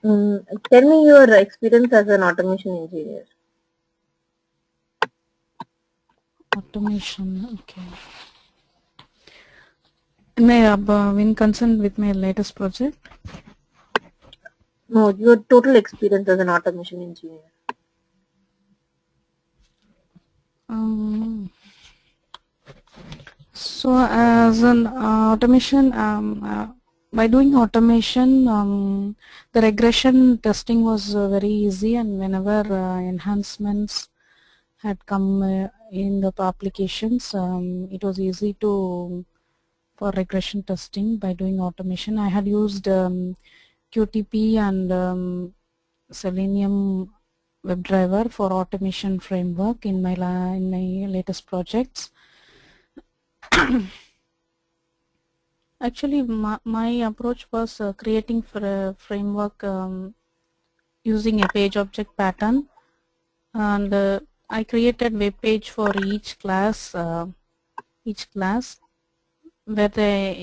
Tell me your experience as an automation engineer. Automation, okay. May I in concern with my latest project? No, your total experience as an automation engineer. Um, so as an automation, by doing automation, the regression testing was very easy, and whenever enhancements had come in the applications, it was easy to for regression testing by doing automation. I had used QTP and Selenium WebDriver for automation framework in my latest projects. Actually, my approach was creating for a framework using a page object pattern, and I created web page for each class where the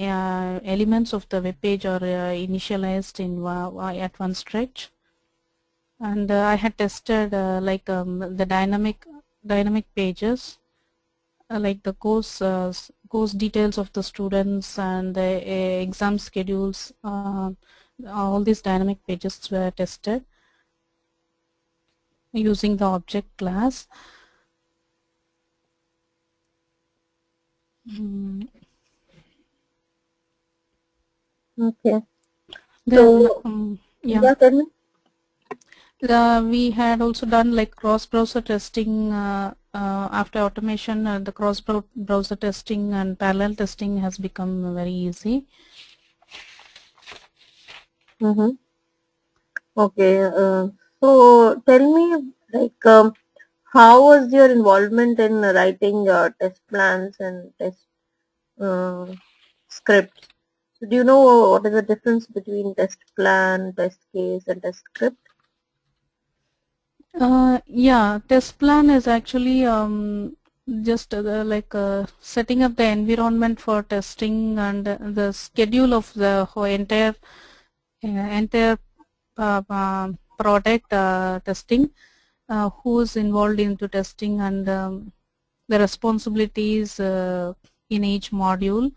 elements of the web page are initialized in at one stretch. And I had tested the dynamic pages, like the course details of the students and the exam schedules. All these dynamic pages were tested using the object class. Okay. Then Yeah, tell me. we had also done like cross-browser testing after automation. The cross-browser testing and parallel testing has become very easy. Okay. So tell me, like, how was your involvement in writing test plans and test scripts? So do you know what is the difference between test plan, test case, and test script? Yeah, test plan is actually just setting up the environment for testing and the schedule of the whole entire product testing, who's involved into testing, and the responsibilities in each module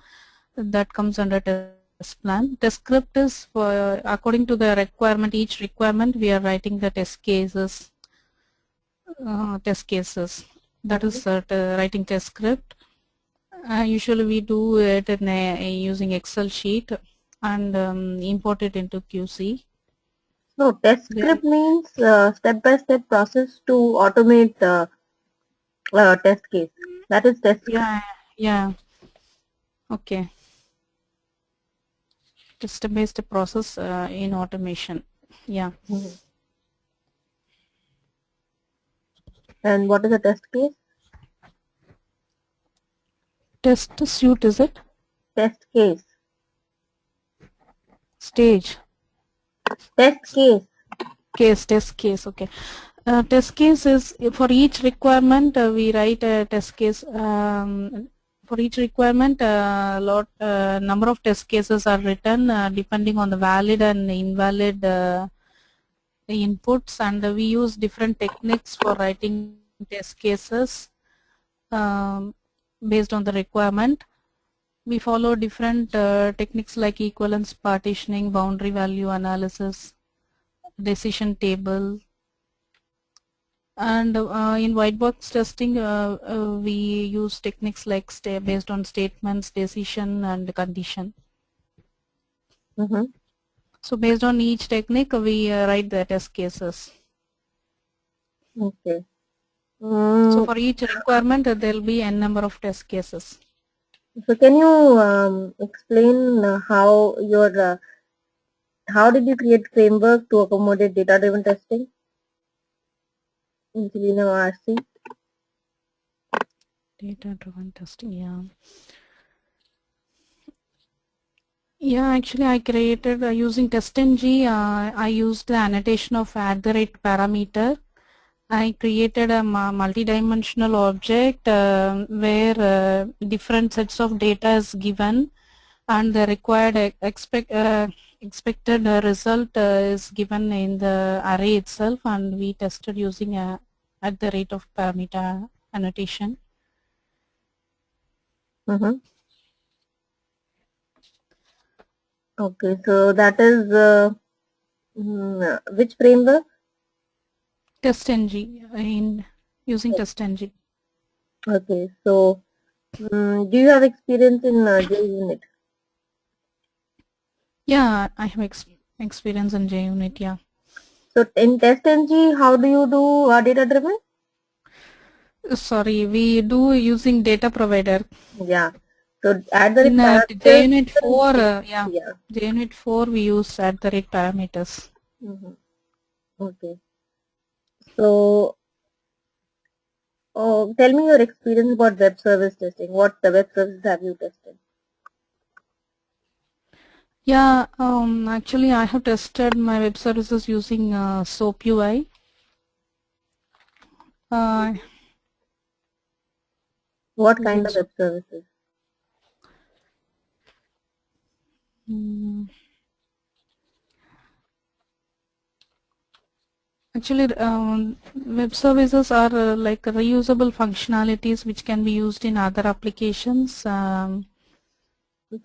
that comes under test plan. Test script is for according to the requirement. Each requirement we are writing the test cases. That is writing test script. Usually we do it in using Excel sheet and import it into QC. No, test script means step-by-step process to automate test case. That is test script. Yeah. Okay. Step-based process in automation. Yeah. And what is a test case? Test suite, is it? Test case. Stage. Test case. Test case. Okay. Test case is for each requirement we write a test case. For each requirement, number of test cases are written depending on the valid and invalid inputs, and we use different techniques for writing test cases based on the requirement. We follow different techniques like equivalence partitioning, boundary value analysis, decision table, and in white box testing we use techniques like based on statements, decision, and condition. So based on each technique we write the test cases. Okay. So for each requirement there will be n number of test cases. So can you explain how did you create framework to accommodate data-driven testing in Innovapath? Data-driven testing, yeah. Yeah, actually I created using TestNG, I used the annotation of @parameter. I created a multi-dimensional object where different sets of data is given, and the required expected result is given in the array itself, and we tested using a at the rate of parameter annotation. Mm-hmm. Okay, so that is which framework? TestNG in using TestNG. Okay, so do you have experience in JUnit? Yeah, I have experience in JUnit. Yeah. So in TestNG, how do you do data driven? Sorry, we do using data provider. Yeah. So at the In rate parameters, JUnit 4, yeah, yeah. JUnit 4 we use at the rate parameters. Mm-hmm. Okay. So tell me your experience about web service testing. What the web services have you tested? Yeah, actually I have tested my web services using SOAP UI. Uh, What kind using of SOAP. web services? Mm, Actually, web services are like reusable functionalities which can be used in other applications.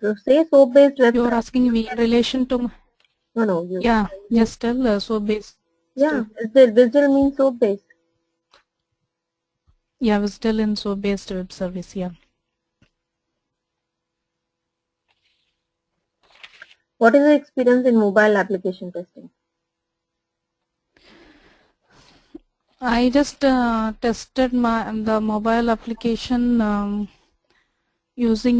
So say soap-based You are website. asking me in relation to, No, no, yeah, you just tell SOAP based. yeah. Visual means soap-based. Yeah, we're still in SOAP based web service. Yeah. What is your experience in mobile application testing? I just tested the mobile application using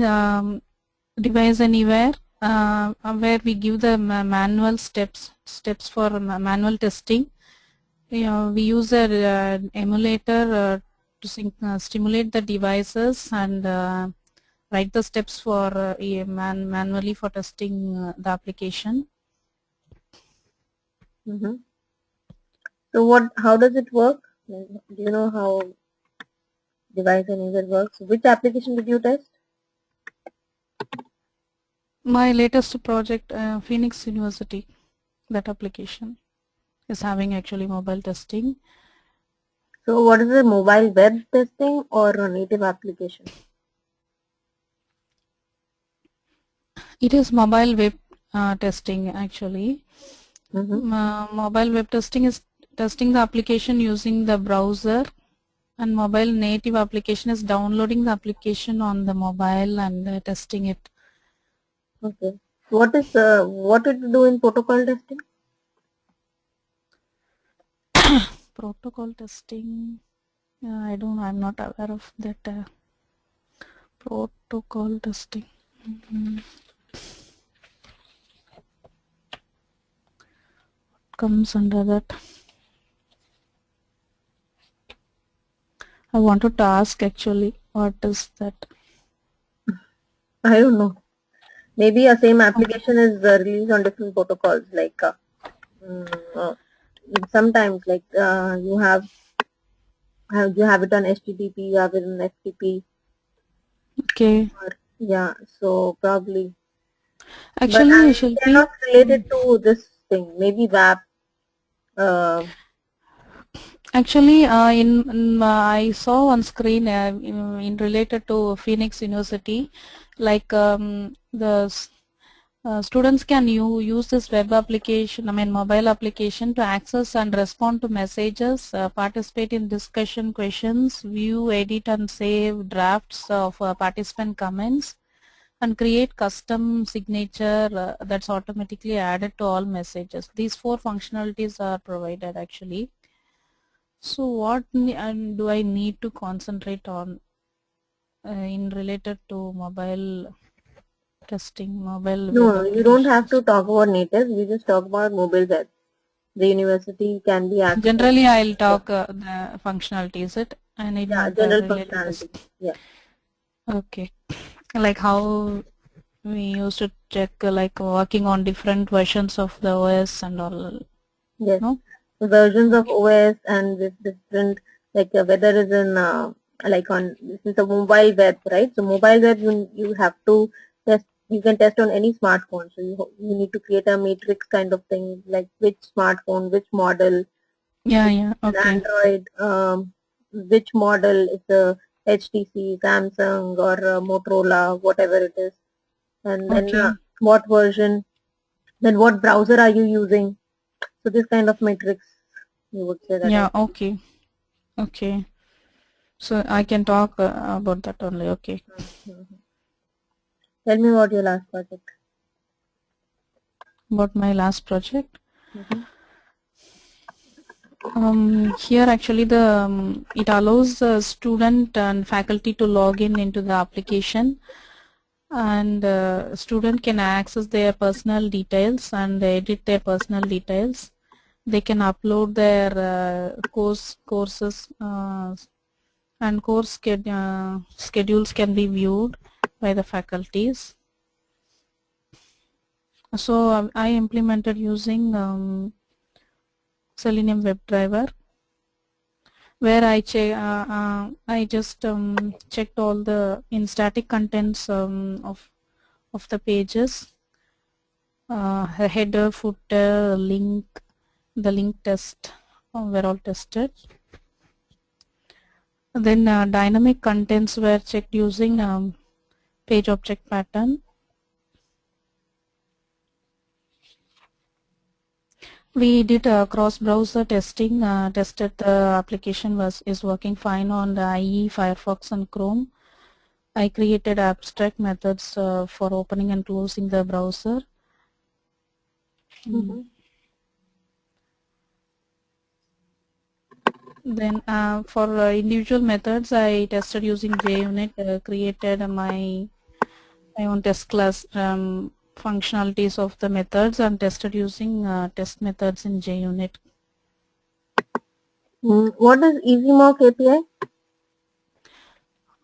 device anywhere, where we give the manual steps for manual testing. Yeah, we use a emulator to stimulate the devices and write the steps for manually for testing the application. Mm-hmm. So how does it work? Like, do you know how device and user works? Which application did you test? My latest project, Phoenix University, that application is having actually mobile testing. So what is the mobile web testing or a native application? It is mobile web testing actually. Mm-hmm. Mobile web testing is testing the application using the browser, and mobile native application is downloading the application on the mobile and testing it. Okay. What did you do in protocol testing? Protocol testing, I don't know, I'm not aware of that protocol testing. Mhm. Comes under that. I wanted to ask actually what is that. I don't know. Maybe a same Okay. application is released on different protocols. Like mm, uh, sometimes, like you have it on HTTP, you have it on FTP, Okay. or yeah. So probably, but Actually, they're Shilpi, not related to this thing. Maybe WAP. Uh, actually, I saw on screen in related to Phoenix University, like students can use this web application, I mean mobile application to access and respond to messages, participate in discussion questions, view, edit and save drafts of participant comments, and create custom signature that's automatically added to all messages. These four functionalities are provided actually. So what do I need to concentrate on in related to mobile testing, mobile web no, you don't have applications? to talk about native. You just talk about mobile web. The university can be accessed. Generally, I'll Yeah, talk the functionality. Is it? I need yeah, not general related this. functionality. Yeah, Okay. Like how we used to check like working on different versions of the OS and all. yes. No? Versions of Okay. OS and with different, like whether is in like on this is a mobile web, right? So mobile web you have to test you can test on any smartphone. So you need to create a matrix kind of thing, like which smartphone, which model, Yeah, yeah. an Okay. Android, which model is the HTC, Samsung, or Motorola, whatever it is, and then Okay. what version, then what browser are you using? So this kind of matrix, you would say that I Yeah. Okay. Okay. So I can talk about that only. Okay. can. Mhm. Tell me about your last project. About my last project. Hmm. Here actually the it allows the student and faculty to log in into the application, and student can access their personal details and edit their personal details. They can upload their courses, and schedules can be viewed by the faculties. So I implemented using Selenium WebDriver, where I just checked all the in static contents of the pages, header, footer, link, the link test were all tested. Then dynamic contents were checked using page object pattern. We did cross-browser testing, tested the application is working fine on the IE, Firefox, and Chrome. I created abstract methods for opening and closing the browser. Mm. Hmm. Then for individual methods, I tested using JUnit, created my own test class functionalities of the methods, and tested using test methods in JUnit. What is EasyMock API?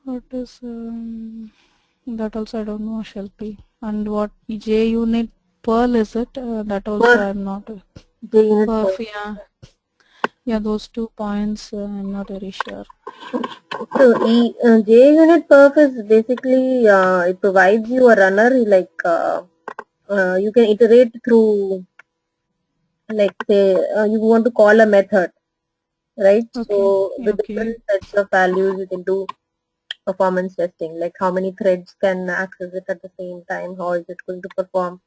What is that also I don't know, Shilpi. And what JUnit Perl is it? That also Per I'm not. JUnit per. Perf, yeah, yeah, those 2 points I'm not very sure. So JUnit perf is basically it provides you a runner like you can iterate through, like say you want to call a method, right? Okay, So yeah, with okay. different sets of values you can do performance testing, like how many threads can access it at the same time, how is it going to perform.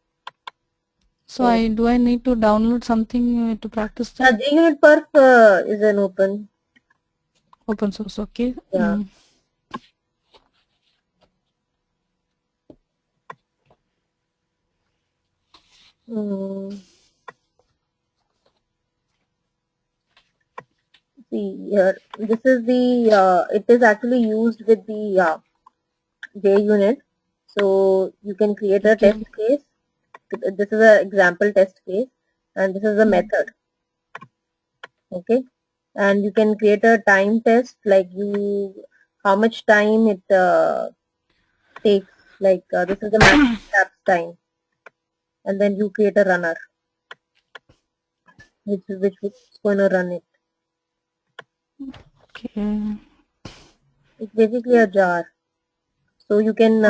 So So do I need to download something to practice that? JUnit perf is an open, Open source, okay. yeah. Mm, see here, this is the it is actually used with the JUnit. So you can create a Okay. test case. This is an example test case, and this is a Mm. method. Okay, and you can create a time test, like you how much time it takes. Like this is the max steps time, and then you create a runner, which is going to run it. Okay. It's basically a jar. So you can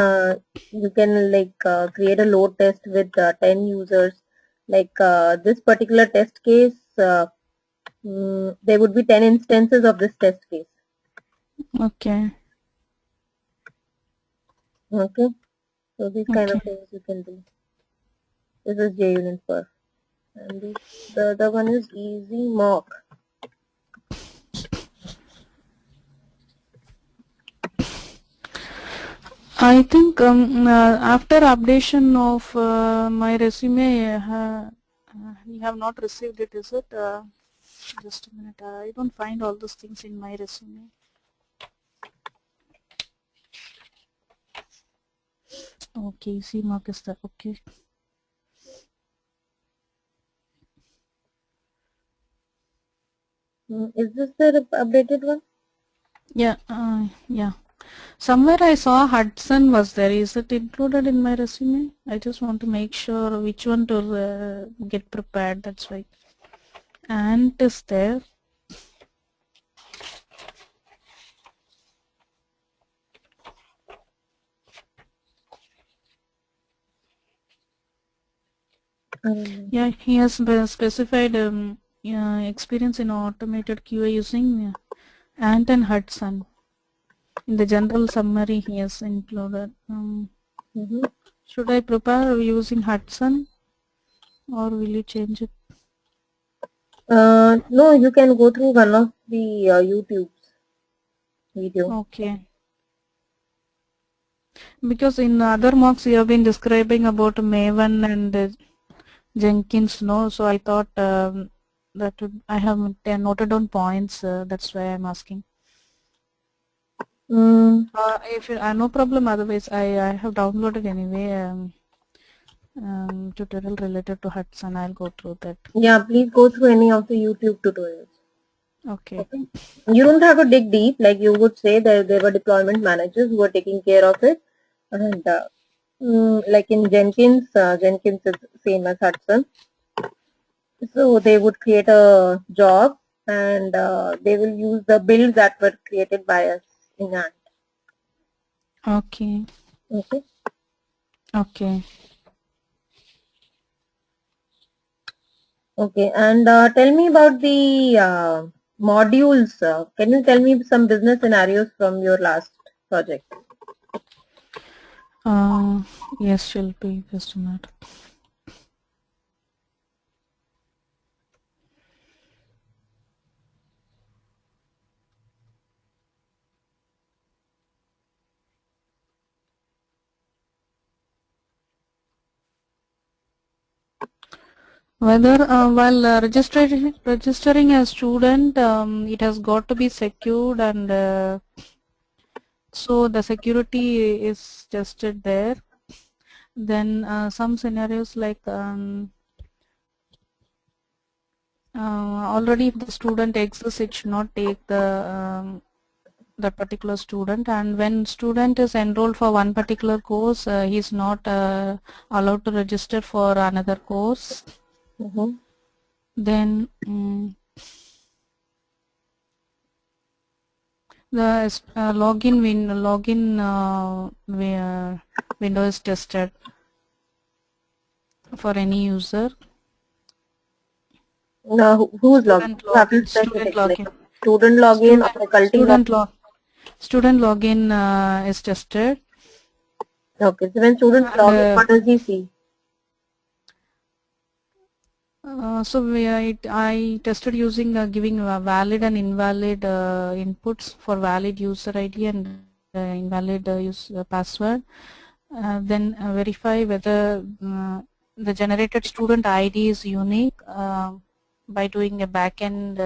like create a load test with 10 users. Like this particular test case, there would be 10 instances of this test case. Okay. Okay, so these kind of Okay. things you can do. This is JUnit first, and the other one is Easy Mock. I think after updation of my resume, you have not received it, is it? Just a minute. I don't find all those things in my resume. Okay, see, mark is that. Okay. Is this the updated one? Yeah. Yeah. Somewhere I saw Hudson was there. Is it included in my resume? I just want to make sure which one to get prepared. That's why. Ant is there. I don't know. Yeah, he has specified yeah, experience in automated QA using Ant and Hudson. In the general summary, he has included. Mm-hmm. Should I prepare using Hudson or will you change it? No, you can go through one of the YouTube's video. Okay. Because in other mocks you have been describing about Maven and Jenkins, no? So I thought I have noted down points. That's why I'm asking. Mm, If no problem. Otherwise, I have downloaded anyway tutorial related to Hudson. I'll go through that. yeah, please go through any of the YouTube tutorials. Okay. Okay. You don't have to dig deep, like you would say that there were deployment managers who were taking care of it. And like in Jenkins, Jenkins is same as Hudson. So they would create a job and they will use the builds that were created by us in Ant. Okay. Okay. Okay. Okay. And tell me about the modules. Can you tell me some business scenarios from your last project? Yes, Shilpi, just a minute. Whether while registering a student, it has got to be secured, and so the security is tested there. Then some scenarios like already if the student exists, it should not take that particular student, and when student is enrolled for one particular course, he is not allowed to register for another course. Mm-hmm. Then the window is tested for any user. Now, who's login? Student You have to login, student specific, like login, student login or faculty login. student login is tested. Okay, so when students And log in, what does he see? so I tested using giving valid and invalid inputs for valid user ID and invalid password. Then verify whether the generated student ID is unique by doing a backend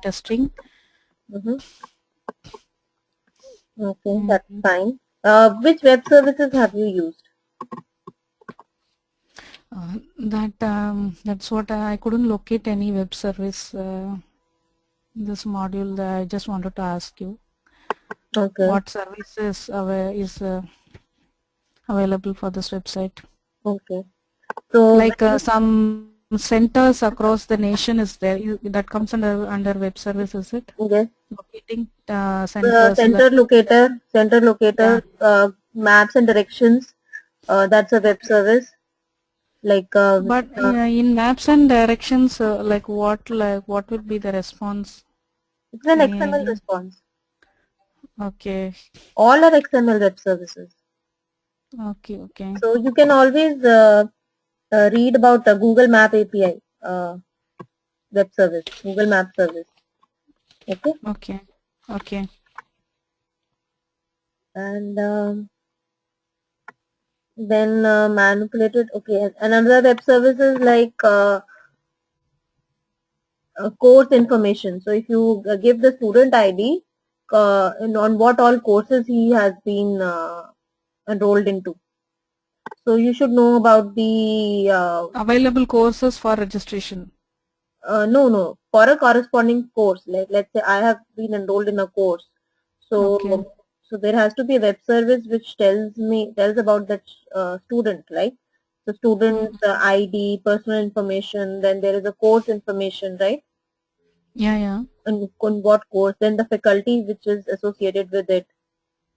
testing. Mm-hmm. Okay, that's Mm, fine. Which web services have you used? that's what I couldn't locate any web service. This module that I just wanted to ask you Okay, what services is available for this website. okay. So Like some centers across the nation is there. That comes under web service, is it? yes, Locating the centers like center yeah. locator, maps and directions. That's a web service. Like But in maps and directions, like what would be the response? it's an Any XML idea? response. Okay, All are XML web services. okay, okay, So you can always read about the Google Map API web service, Google Map service. Okay, okay, okay. and then manipulated. Okay, another web service is like course information. So if you give the student ID and on what all courses he has been enrolled into. So you should know about the Available courses for registration. no, for a corresponding course. Like let's say I have been enrolled in a course. Okay, So there has to be a web service which tells about that student, right? So student mm. ID, personal information. Then there is a course information, right? Yeah, yeah. And on what course? Then the faculty which is associated with it,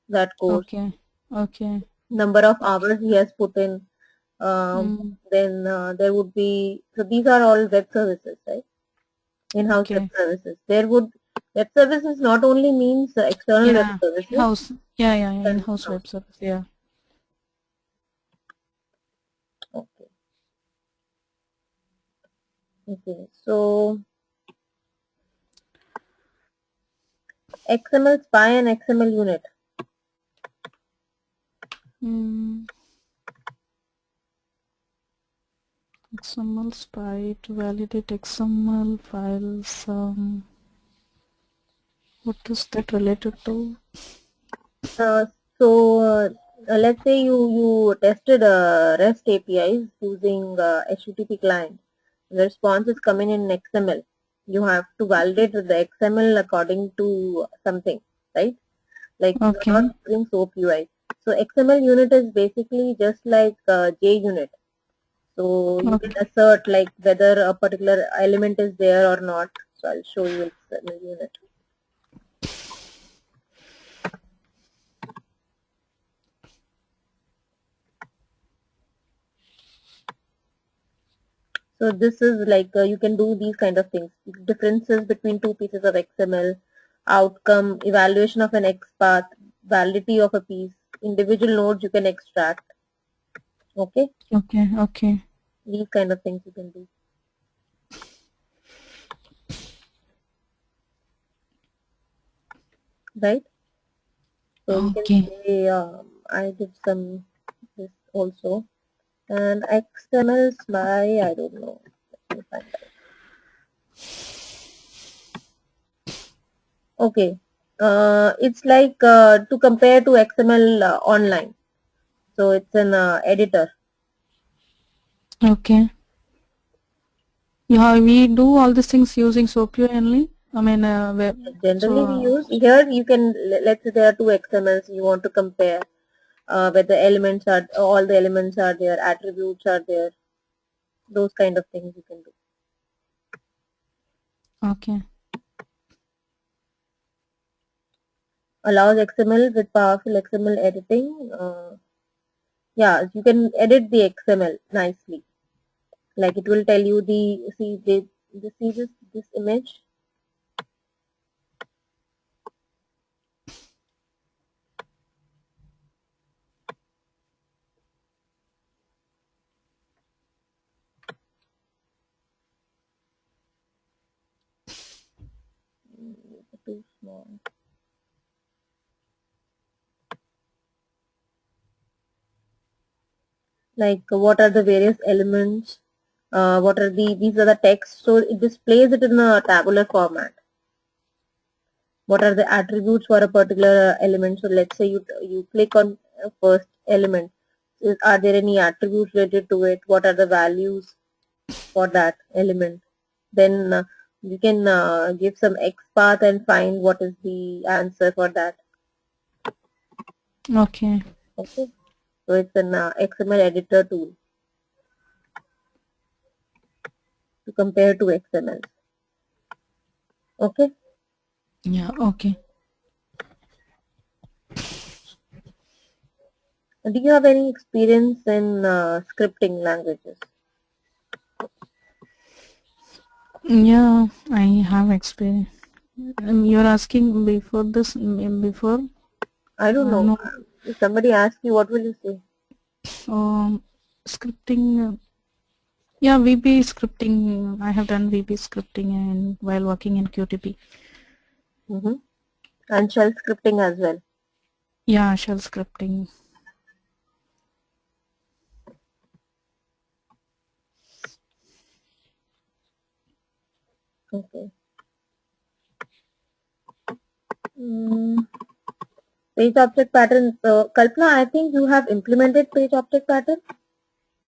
that course. Okay, okay, Number of hours he has put in. Then there would be, so these are all web services, right? In-house web Okay. services. Web services not only means external web Yeah. services, In-house. Yeah, yeah, yeah. and In-house in-house. web service. Yeah. Okay. Okay. So XML spy and XML unit. Mm. XML spy to validate XML files. What is that related to? Uh, so let's say you tested REST APIs using HTTP client. The response is coming in XML. You have to validate the XML according to something, right? Like you're not Okay. using SOAP UI. So XML unit is basically just like JUnit. So you can Okay. assert like whether a particular element is there or not. So I'll show you XML unit. So this is like you can do these kind of things. Differences between two pieces of XML, outcome, evaluation of an XPath, validity of a piece, individual nodes you can extract. Okay, Okay. Okay. these kind of things you can do, right? So you can Okay. say I did some this also, and XML spy. I don't know. Let me find out. Okay, it's like to compare to XML online. So it's an editor. Okay. Yeah, we do all these things using SOAP only. I mean, web. Generally, we So, use here. You can let's say there are two XMLs. You want to compare whether elements are all the elements are there, attributes are there. Those kind of things you can do. okay. Allows XML with powerful XML editing. Yeah, you can edit the XML nicely. Like it will tell you the see this image. Too small. Like what are the various elements? What are these are the text. So it displays it in a tabular format. What are the attributes for a particular element? So let's say you click on first element. Are there any attributes related to it? What are the values for that element? Then you can give some XPath and find what is the answer for that. Okay. Okay, so it's an XML editor tool to compare to XML. Okay, Yeah. Okay. do you have any experience in scripting languages? Yeah, I have experience. You're asking before this, before? I don't know. No. If somebody asks you, what will you say? Scripting. Yeah, VB scripting. I have done VB scripting and while working in QTP. Mm-hmm. And shell scripting as well. Yeah, shell scripting. Okay. Mm, page object pattern. Kalpana, I think you have implemented page object pattern.